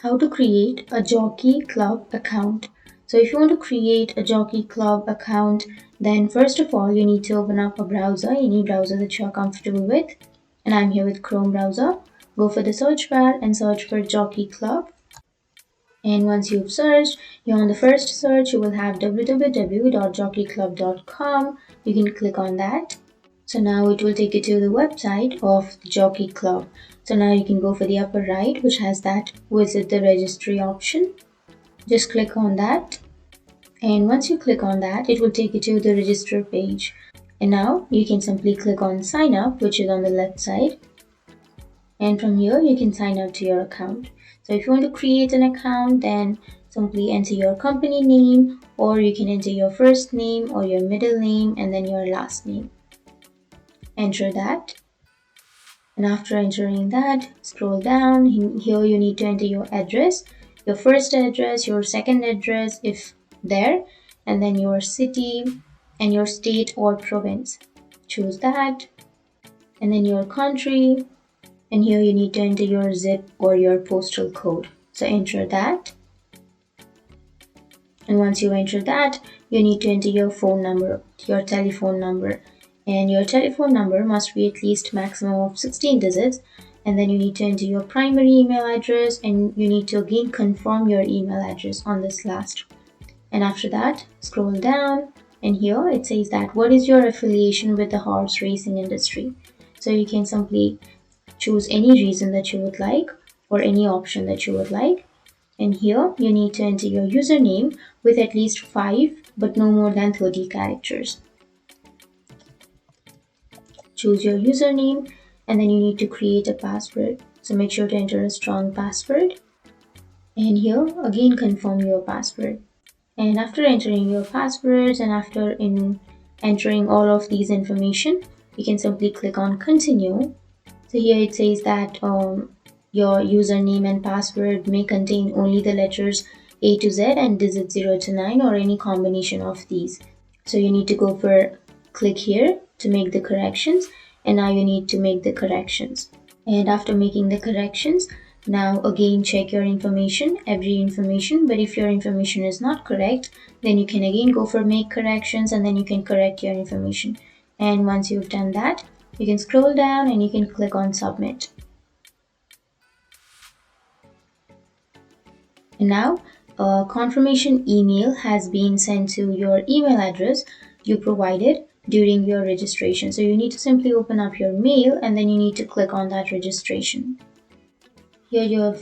How to create a Jockey Club account. So if you want to create a Jockey Club account, then first of all you need to open up a browser, any browser that you're comfortable with. And I'm here with Chrome browser. Go for the search bar and search for Jockey Club. And once you've searched, here on the first search you will have www.jockeyclub.com. You can click on that. So now it will take you to the website of the Jockey Club. So now you can go for the upper right, which has that visit the registry option. Just click on that. And once you click on that, it will take you to the register page. And now you can simply click on sign up, which is on the left side. And from here, you can sign up to your account. So if you want to create an account, then simply enter your company name, or you can enter your first name or your middle name and then your last name. Enter that. And after entering that, scroll down. Here you need to enter your address, your first address, your second address if there, and then your city and your state or province. Choose that. And then your country. And here you need to enter your zip or your postal code. So enter that. And once you enter that, you need to enter your phone number, your telephone number. And your telephone number must be at least maximum of 16 digits. And then you need to enter your primary email address, and you need to again confirm your email address on this last. And after that, scroll down, and here it says that what is your affiliation with the horse racing industry. So you can simply choose any reason that you would like or any option that you would like. And here you need to enter your username with at least 5 but no more than 30 characters. Choose your username, and then you need to create a password. So make sure to enter a strong password. And here again confirm your password. And after entering your passwords and after entering all of these information, you can simply click on continue. So here it says that your username and password may contain only the letters A to Z and digits 0 to 9 or any combination of these. So you need to go for click here to make the corrections, and now you need to make the corrections. And after making the corrections, now again check your information, every information, but if your information is not correct, then you can again go for make corrections and then you can correct your information. And once you've done that, you can scroll down and you can click on submit. And now a confirmation email has been sent to your email address you provided during your registration. So you need to simply open up your mail and then you need to click on that registration. Here you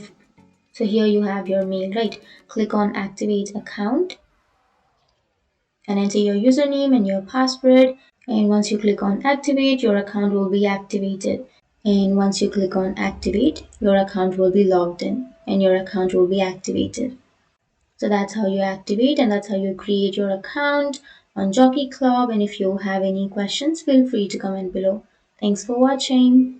have your mail, right? Click on activate account and enter your username and your password. And once you click on activate, your account will be activated. And once you click on activate, your account will be logged in and your account will be activated. So that's how you activate and that's how you create your account on Jockey Club. And if you have any questions, feel free to comment below. Thanks for watching.